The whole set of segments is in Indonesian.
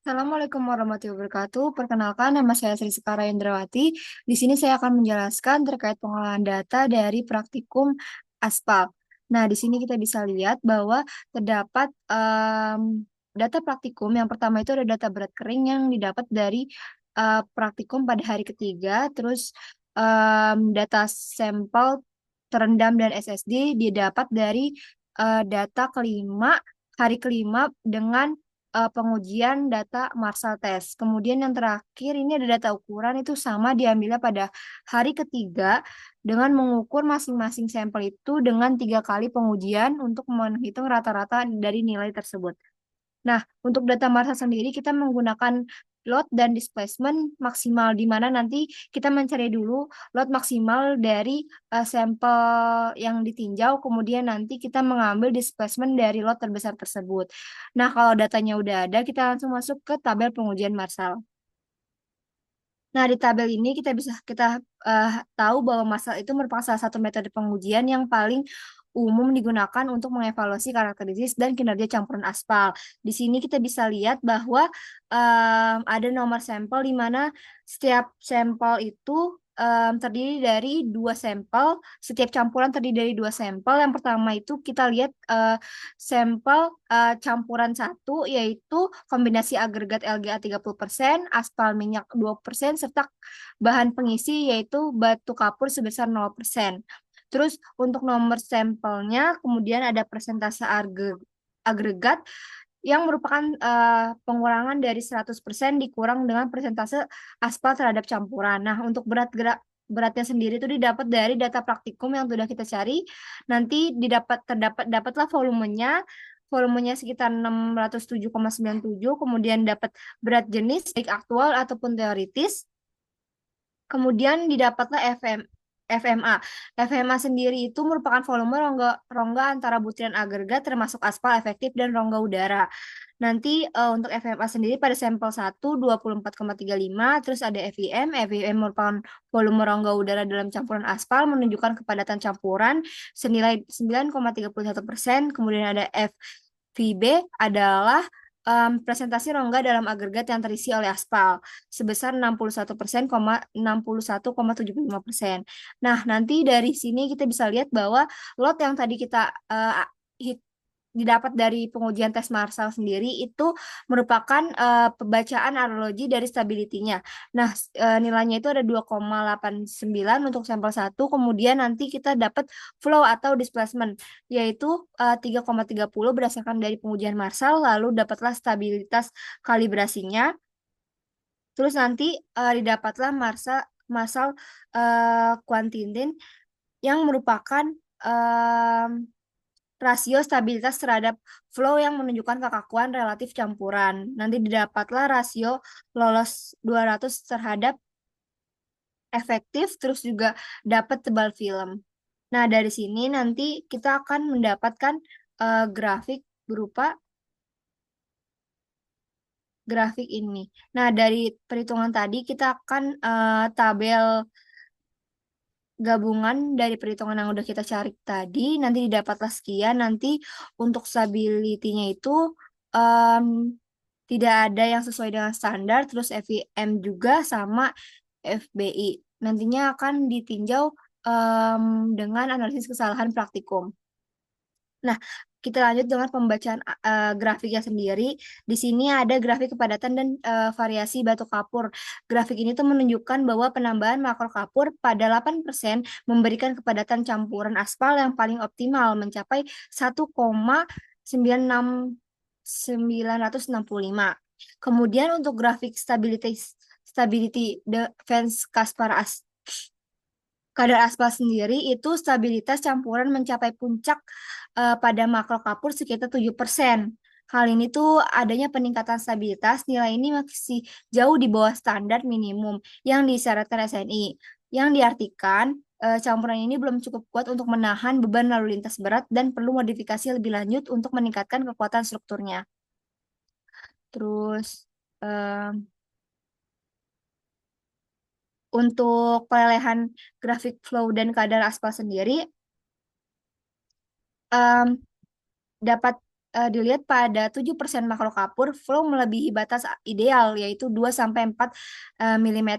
Assalamualaikum warahmatullahi wabarakatuh. Perkenalkan, nama saya Sri Sekara Indrawati. Di sini saya akan menjelaskan terkait pengolahan data dari praktikum aspal. Nah, di sini kita bisa lihat bahwa terdapat data praktikum. Yang pertama itu ada data berat kering yang didapat dari praktikum pada hari ketiga. Terus data sampel terendam dan SSD didapat dari data kelima, hari kelima dengan pengujian data Marshall test. Kemudian yang terakhir ini ada data ukuran itu sama diambilnya pada hari ketiga dengan mengukur masing-masing sampel itu dengan 3 kali pengujian untuk menghitung rata-rata dari nilai tersebut. Nah, untuk data Marshall sendiri kita menggunakan load dan displacement maksimal, di mana nanti kita mencari dulu load maksimal dari sampel yang ditinjau, kemudian nanti kita mengambil displacement dari load terbesar tersebut. Nah, kalau datanya udah ada, kita langsung masuk ke tabel pengujian Marshall. Nah, di tabel ini kita tahu bahwa Marshall itu merupakan salah satu metode pengujian yang paling umum digunakan untuk mengevaluasi karakteristik dan kinerja campuran aspal. Di sini kita bisa lihat bahwa ada nomor sampel di mana setiap sampel itu terdiri dari 2 sampel. Setiap campuran terdiri dari 2 sampel. Yang pertama itu kita lihat sampel campuran satu, yaitu kombinasi agregat LGA 30%, aspal minyak 20%, serta bahan pengisi yaitu batu kapur sebesar 0%. Terus untuk nomor sampelnya kemudian ada persentase agregat yang merupakan pengurangan dari 100% dikurang dengan persentase aspal terhadap campuran. Nah, untuk beratnya sendiri itu didapat dari data praktikum yang sudah kita cari. Nanti dapatlah volumenya sekitar 607,97, kemudian dapat berat jenis baik aktual ataupun teoritis. Kemudian didapatlah FMA. FMA sendiri itu merupakan volume rongga, rongga antara butiran agregat termasuk aspal efektif dan rongga udara. Nanti untuk FMA sendiri pada sampel 1 24,35, terus ada FIM. FIM merupakan volume rongga udara dalam campuran aspal menunjukkan kepadatan campuran senilai 9,31%. Kemudian ada FVB adalah presentasi rongga dalam agregat yang terisi oleh aspal sebesar 61%, 61,75%. Nah, nanti dari sini kita bisa lihat bahwa lot yang tadi kita didapat dari pengujian tes Marshall sendiri itu merupakan pembacaan analogi dari stability-nya. Nah, nilainya itu ada 2,89 untuk sampel satu, kemudian nanti kita dapat flow atau displacement, yaitu 3,30 berdasarkan dari pengujian Marshall, lalu dapatlah stabilitas kalibrasinya. Terus nanti didapatlah Marshall Quantitin yang merupakan em, rasio stabilitas terhadap flow yang menunjukkan kekakuan relatif campuran. Nanti didapatlah rasio lolos 200 terhadap efektif, terus juga dapat tebal film. Nah, dari sini nanti kita akan mendapatkan grafik berupa grafik ini. Nah, dari perhitungan tadi kita akan tabel gabungan dari perhitungan yang udah kita cari tadi, nanti didapatlah sekian. Nanti untuk stability-nya itu em, tidak ada yang sesuai dengan standar, terus FIM juga sama FBI. Nantinya akan ditinjau dengan analisis kesalahan praktikum. Nah, kita lanjut dengan pembacaan grafiknya sendiri. Di sini ada grafik kepadatan dan variasi batu kapur. Grafik ini tuh menunjukkan bahwa penambahan makro kapur pada 8% memberikan kepadatan campuran aspal yang paling optimal mencapai 1,96965. Kemudian untuk grafik stability defense Caspar kadar aspal sendiri itu stabilitas campuran mencapai puncak pada makro kapur sekitar 7%. Hal ini tuh adanya peningkatan stabilitas, nilai ini masih jauh di bawah standar minimum yang disyaratkan SNI. Yang diartikan campuran ini belum cukup kuat untuk menahan beban lalu lintas berat dan perlu modifikasi lebih lanjut untuk meningkatkan kekuatan strukturnya. Terus em, untuk pelelehan grafik flow dan kadar aspal sendiri em, dapat dilihat pada 7% makro kapur, flow melebihi batas ideal, yaitu 2 sampai 4 mm,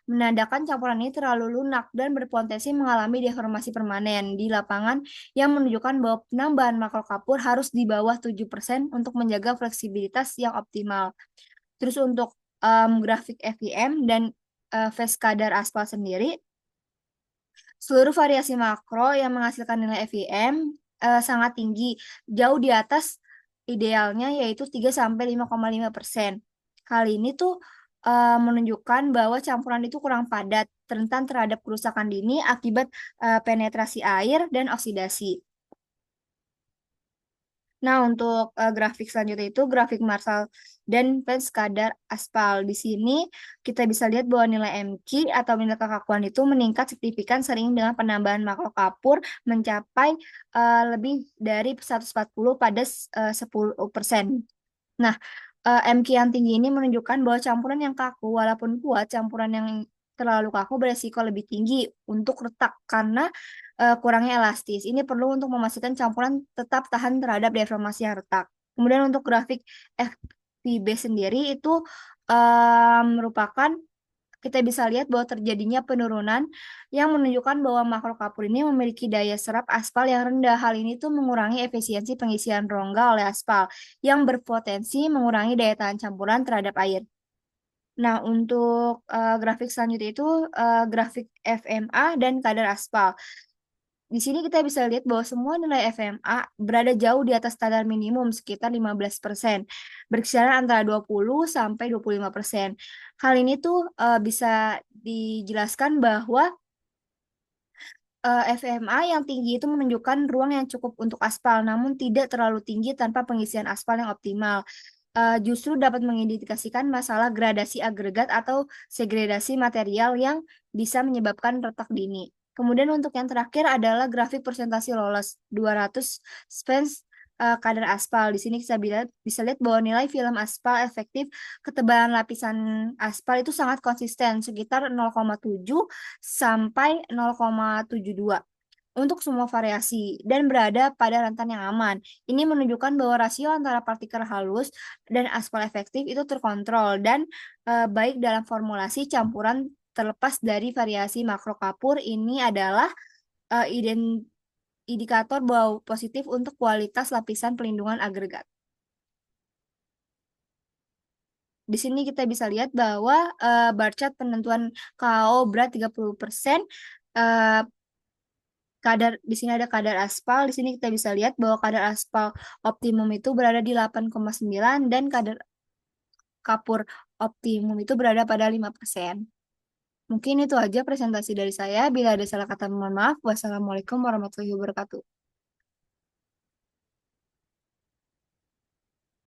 menandakan campuran ini terlalu lunak dan berpotensi mengalami deformasi permanen di lapangan yang menunjukkan bahwa penambahan makro kapur harus di bawah 7% untuk menjaga fleksibilitas yang optimal. Terus untuk grafik FIM dan phase kadar aspal sendiri, seluruh variasi makro yang menghasilkan nilai FIM sangat tinggi, jauh di atas idealnya yaitu 3 sampai 5,5%. Hal ini tuh menunjukkan bahwa campuran itu kurang padat, rentan terhadap kerusakan dini akibat penetrasi air dan oksidasi. Nah, untuk grafik selanjutnya itu grafik Marshall dan Pence kadar aspal. Di sini kita bisa lihat bahwa nilai MQ atau nilai kekakuan itu meningkat signifikan sering dengan penambahan makro kapur mencapai lebih dari 140 pada 10%. Nah, MQ yang tinggi ini menunjukkan bahwa campuran yang kaku, walaupun kuat, campuran yang terlalu kaku beresiko lebih tinggi untuk retak karena kurangnya elastis. Ini perlu untuk memastikan campuran tetap tahan terhadap deformasi yang retak. Kemudian untuk grafik FPB sendiri itu merupakan kita bisa lihat bahwa terjadinya penurunan yang menunjukkan bahwa makro kapur ini memiliki daya serap aspal yang rendah. Hal ini tuh mengurangi efisiensi pengisian rongga oleh aspal yang berpotensi mengurangi daya tahan campuran terhadap air. Nah, untuk grafik selanjutnya itu grafik FMA dan kadar aspal. Di sini kita bisa lihat bahwa semua nilai FMA berada jauh di atas standar minimum sekitar 15%, berkisar antara 20 sampai 25%. Hal ini tuh bisa dijelaskan bahwa FMA yang tinggi itu menunjukkan ruang yang cukup untuk aspal, namun tidak terlalu tinggi tanpa pengisian aspal yang optimal. Justru dapat mengindikasikan masalah gradasi agregat atau segregasi material yang bisa menyebabkan retak dini. Kemudian untuk yang terakhir adalah grafik persentase lolos 200 spans kadar aspal. Di sini bisa lihat bahwa nilai film aspal efektif ketebalan lapisan aspal itu sangat konsisten, sekitar 0,7 sampai 0,72 untuk semua variasi dan berada pada rentan yang aman. Ini menunjukkan bahwa rasio antara partikel halus dan aspal efektif itu terkontrol dan baik dalam formulasi campuran terlepas dari variasi makro kapur. Ini adalah eh, iden- indikator bahwa positif untuk kualitas lapisan pelindungan agregat. Di sini kita bisa lihat bahwa bar chart penentuan KO berat 30%, eh, kadar di sini ada kadar aspal. Di sini kita bisa lihat bahwa kadar aspal optimum itu berada di 8,9 dan kadar kapur optimum itu berada pada 5%. Mungkin itu aja presentasi dari saya. Bila ada salah kata, mohon maaf. Wassalamualaikum warahmatullahi wabarakatuh.